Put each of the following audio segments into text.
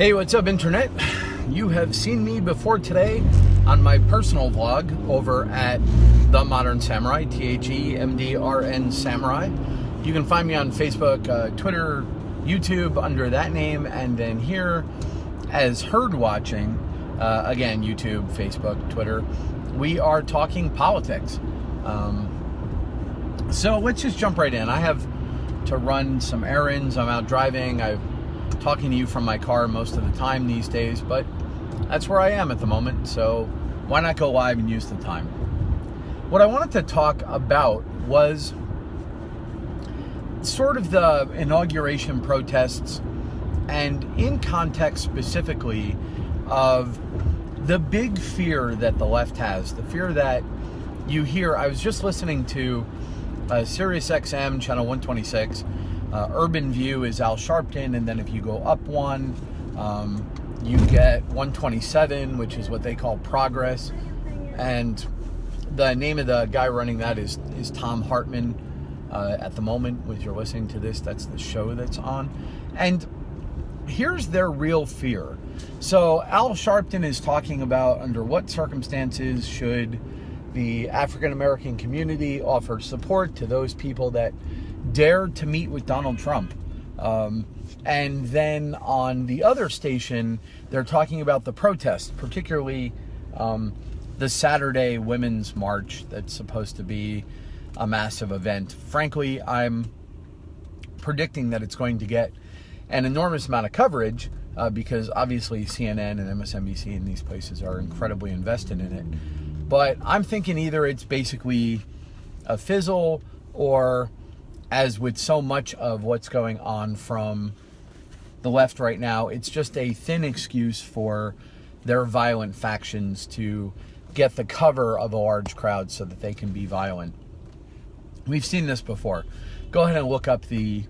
Hey, what's up, Internet? You have seen me before today on my personal vlog over at The Modern Samurai, THEMDRN Samurai. You can find me on Facebook, Twitter, YouTube under that name, and then here as Herd Watching, again, YouTube, Facebook, Twitter. We are talking politics. So let's just jump right in. I have to run some errands. I'm out driving. I'm talking to you from my car most of the time these days, but that's where I am at the moment, so why not go live and use the time? What I wanted to talk about was sort of the inauguration protests, and in context specifically of the big fear that the left has, the fear that you hear. I was just listening to Sirius XM, channel 126. Urban View is Al Sharpton, and then if you go up one, you get 127, which is what they call Progress, and the name of the guy running that is Tom Hartman. At the moment, when you're listening to this, that's the show that's on, and here's their real fear. So Al Sharpton is talking about under what circumstances should the African American community offer support to those people that dared to meet with Donald Trump. And then on the other station, they're talking about the protests, particularly the Saturday Women's March that's supposed to be a massive event. Frankly, I'm predicting that it's going to get an enormous amount of coverage because obviously CNN and MSNBC and these places are incredibly invested in it. But I'm thinking either it's basically a fizzle, or as with so much of what's going on from the left right now, it's just a thin excuse for their violent factions to get the cover of a large crowd so that they can be violent. We've seen this before. Go ahead and look up the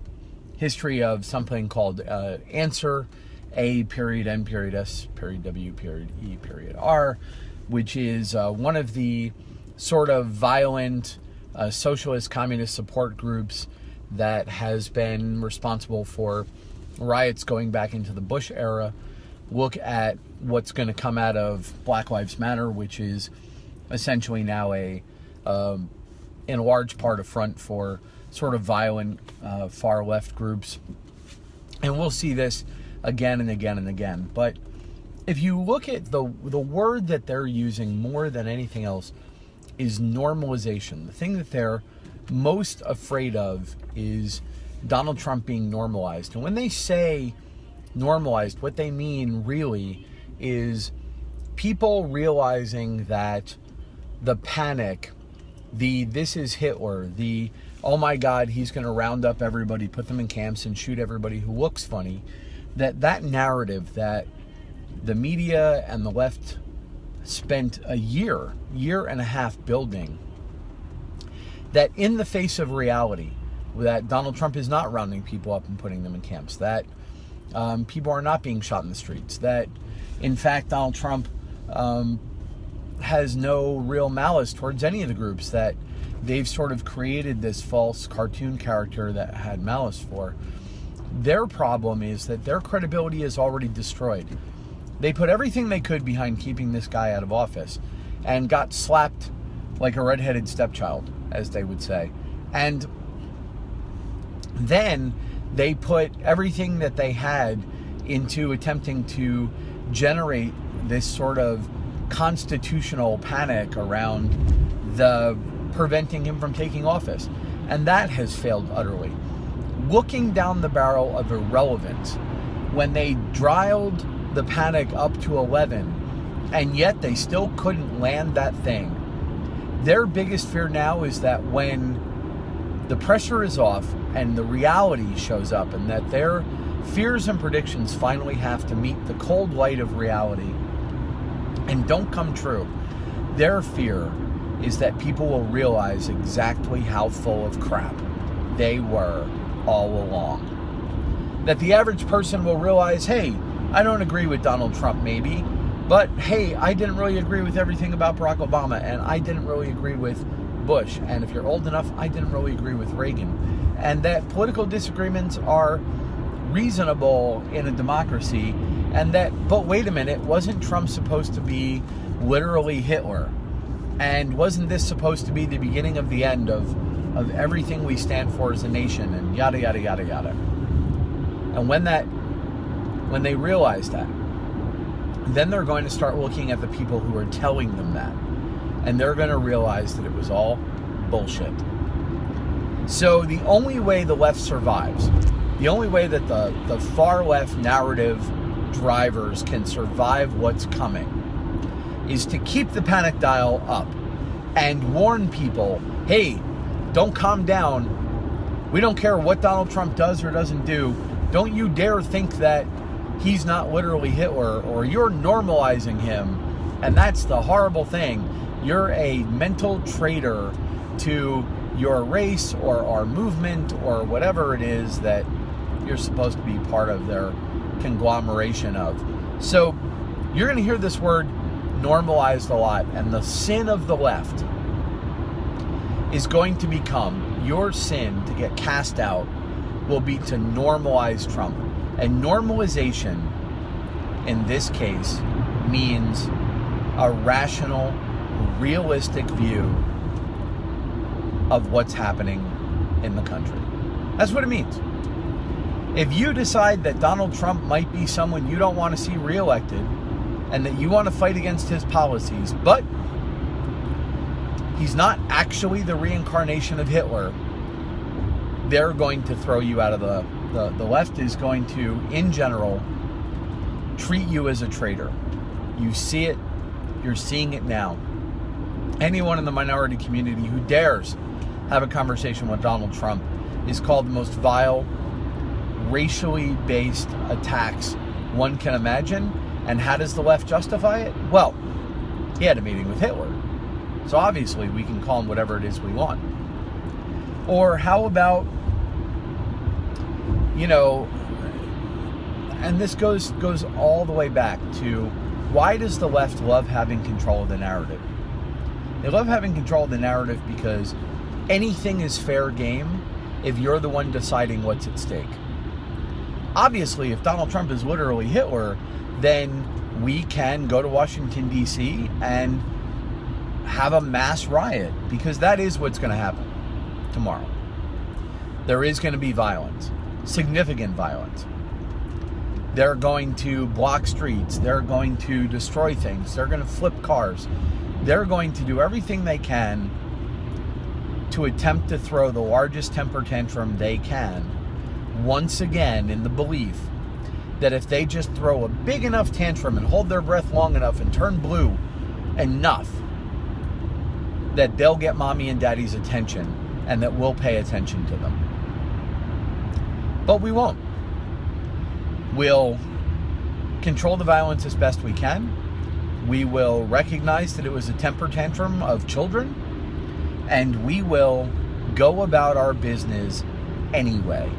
history of something called Answer, A.N.S.W.E.R, which is one of the sort of violent socialist communist support groups that has been responsible for riots going back into the Bush era. Look at what's going to come out of Black Lives Matter, which is essentially now in large part a front for sort of violent far left groups. And we'll see this again and again and again. But if you look at the word that they're using more than anything else is normalization. The thing that they're most afraid of is Donald Trump being normalized. And when they say normalized, what they mean really is people realizing that the panic, the this is Hitler, the oh my God, he's going to round up everybody, put them in camps and shoot everybody who looks funny, that narrative that the media and the left spent a year and a half building, that in the face of reality, that Donald Trump is not rounding people up and putting them in camps, that people are not being shot in the streets, that in fact Donald Trump has no real malice towards any of the groups that they've sort of created this false cartoon character that had malice for. Their problem is that their credibility is already destroyed. They put everything they could behind keeping this guy out of office and got slapped like a redheaded stepchild, as they would say. And then they put everything that they had into attempting to generate this sort of constitutional panic around the preventing him from taking office. And that has failed utterly. Looking down the barrel of irrelevance, when they dialed the panic up to 11, and yet they still couldn't land that thing. Their biggest fear now is that when the pressure is off and the reality shows up, and that their fears and predictions finally have to meet the cold light of reality and don't come true, their fear is that people will realize exactly how full of crap they were all along. That the average person will realize, hey, I don't agree with Donald Trump maybe, but hey, I didn't really agree with everything about Barack Obama, and I didn't really agree with Bush, and if you're old enough, I didn't really agree with Reagan. And that political disagreements are reasonable in a democracy And that, but wait a minute, wasn't Trump supposed to be literally Hitler? And wasn't this supposed to be the beginning of the end of everything we stand for as a nation, and yada, yada, yada, yada. And when they realize that, then they're going to start looking at the people who are telling them that. And they're going to realize that it was all bullshit. So the only way the left survives, the only way that the far left narrative drivers can survive what's coming, is to keep the panic dial up and warn people, hey, don't calm down. We don't care what Donald Trump does or doesn't do. Don't you dare think that he's not literally Hitler, or you're normalizing him. And that's the horrible thing. You're a mental traitor to your race or our movement or whatever it is that you're supposed to be part of their conglomeration of. So you're going to hear this word normalized a lot, and the sin of the left is going to become, your sin to get cast out will be to normalize Trump. And normalization in this case means a rational, realistic view of what's happening in the country. That's what it means. If you decide that Donald Trump might be someone you don't want to see reelected, and that you want to fight against his policies, but he's not actually the reincarnation of Hitler, they're going to throw you out of the left is going to, in general, treat you as a traitor. You see it, you're seeing it now. Anyone in the minority community who dares have a conversation with Donald Trump is called the most vile, racially based attacks one can imagine. And how does the left justify it? Well, he had a meeting with Hitler. So obviously we can call him whatever it is we want. Or how about, and this goes all the way back to, why does the left love having control of the narrative? They love having control of the narrative because anything is fair game if you're the one deciding what's at stake. Obviously, if Donald Trump is literally Hitler, then we can go to Washington, D.C. and have a mass riot, because that is what's going to happen tomorrow. There is going to be violence, significant violence. They're going to block streets. They're going to destroy things. They're going to flip cars. They're going to do everything they can to attempt to throw the largest temper tantrum they can, once again in the belief that if they just throw a big enough tantrum and hold their breath long enough and turn blue enough, that they'll get mommy and daddy's attention and that we'll pay attention to them. But we won't. We'll control the violence as best we can. We will recognize that it was a temper tantrum of children, and we will go about our business anyway.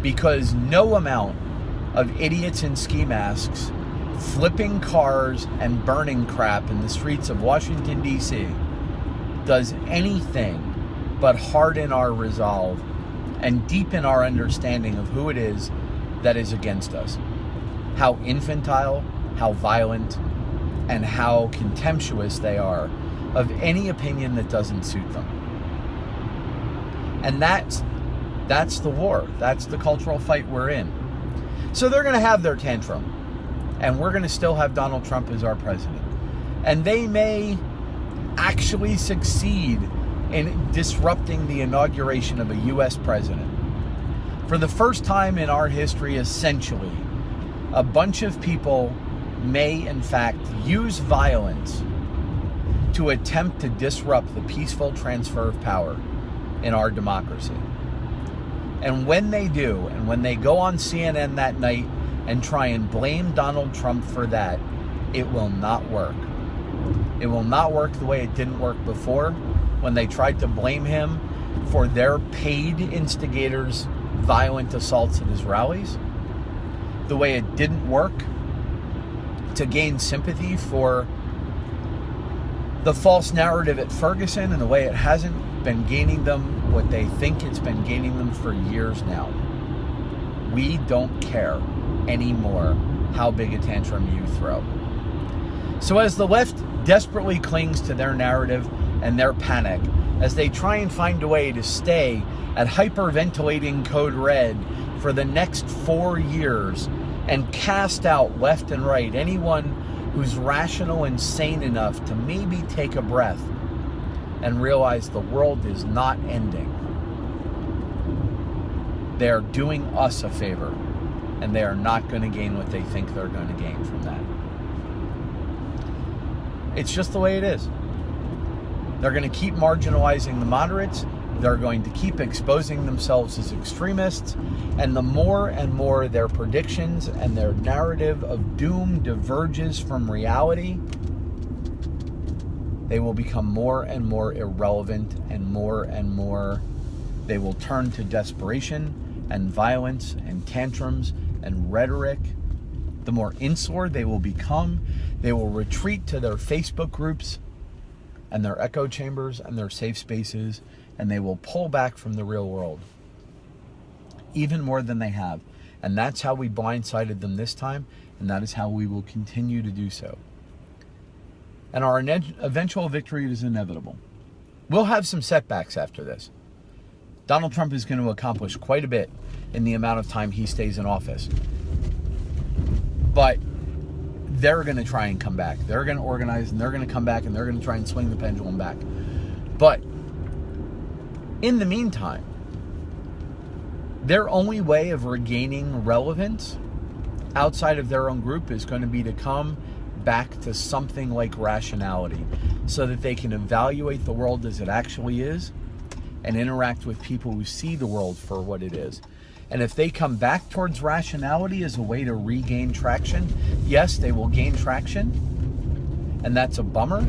Because no amount of idiots in ski masks flipping cars and burning crap in the streets of Washington, D.C. does anything but harden our resolve and deepen our understanding of who it is that is against us. How infantile, how violent, and how contemptuous they are of any opinion that doesn't suit them. And that's the war. That's the cultural fight we're in. So they're going to have their tantrum, and we're going to still have Donald Trump as our president. And they may actually succeed in disrupting the inauguration of a U.S. president. For the first time in our history, essentially, a bunch of people may, in fact, use violence to attempt to disrupt the peaceful transfer of power in our democracy. And when they do, and when they go on CNN that night and try and blame Donald Trump for that, it will not work. It will not work the way it didn't work before, when they tried to blame him for their paid instigators' violent assaults at his rallies. The way it didn't work to gain sympathy for the false narrative at Ferguson, and the way it hasn't been gaining them what they think it's been gaining them for years now. We don't care anymore how big a tantrum you throw. So as the left desperately clings to their narrative and their panic, as they try and find a way to stay at hyperventilating code red for the next 4 years and cast out left and right anyone who's rational and sane enough to maybe take a breath and realize the world is not ending. They are doing us a favor, and they are not going to gain what they think they're going to gain from that. It's just the way it is. They're going to keep marginalizing the moderates. They're going to keep exposing themselves as extremists. And the more and more their predictions and their narrative of doom diverges from reality, they will become more and more irrelevant, and more they will turn to desperation and violence and tantrums and rhetoric. The more insular they will become, they will retreat to their Facebook groups and their echo chambers and their safe spaces, and they will pull back from the real world even more than they have. And that's how we blindsided them this time, and that is how we will continue to do so. And our eventual victory is inevitable. We'll have some setbacks after this. Donald Trump is going to accomplish quite a bit in the amount of time he stays in office. But they're going to try and come back. They're going to organize, and they're going to come back, and they're going to try and swing the pendulum back. But in the meantime, their only way of regaining relevance outside of their own group is going to be to come back to something like rationality, so that they can evaluate the world as it actually is and interact with people who see the world for what it is. And if they come back towards rationality as a way to regain traction, yes, they will gain traction, and that's a bummer,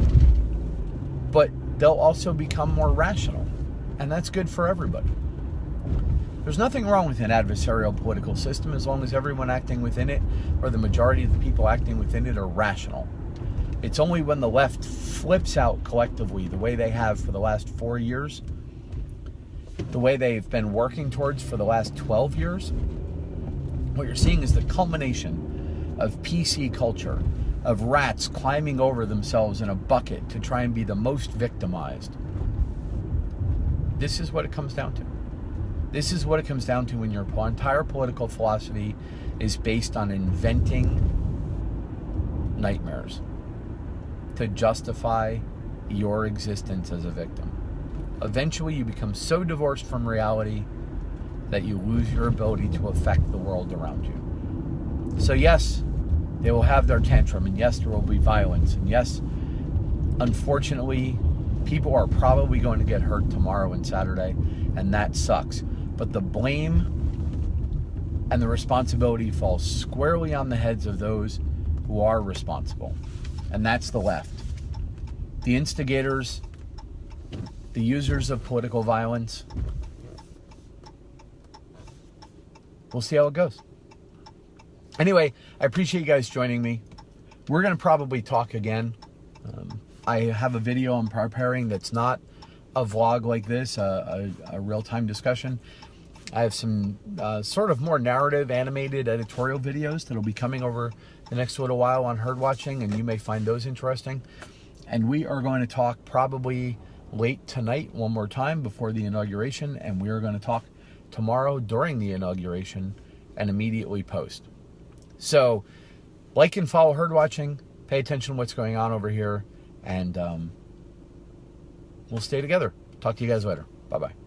but they'll also become more rational, and that's good for everybody. There's nothing wrong with an adversarial political system as long as everyone acting within it, or the majority of the people acting within it, are rational. It's only when the left flips out collectively the way they have for the last 4 years, the way they've been working towards for the last 12 years, what you're seeing is the culmination of PC culture, of rats climbing over themselves in a bucket to try and be the most victimized. This is what it comes down to. This is what it comes down to when your entire political philosophy is based on inventing nightmares to justify your existence as a victim. Eventually, you become so divorced from reality that you lose your ability to affect the world around you. So yes, they will have their tantrum, and yes, there will be violence, and yes, unfortunately, people are probably going to get hurt tomorrow and Saturday, and that sucks. But the blame and the responsibility falls squarely on the heads of those who are responsible, and that's the left. The instigators, the users of political violence. We'll see how it goes. Anyway, I appreciate you guys joining me. We're going to probably talk again. I have a video I'm preparing that's not a vlog like this, a real-time discussion. I have some sort of more narrative, animated, editorial videos that'll be coming over the next little while on Herd Watching, and you may find those interesting. And we are going to talk probably late tonight one more time before the inauguration, and we are going to talk tomorrow during the inauguration and immediately post. So like and follow Herd Watching, pay attention to what's going on over here, and we'll stay together. Talk to you guys later. Bye-bye.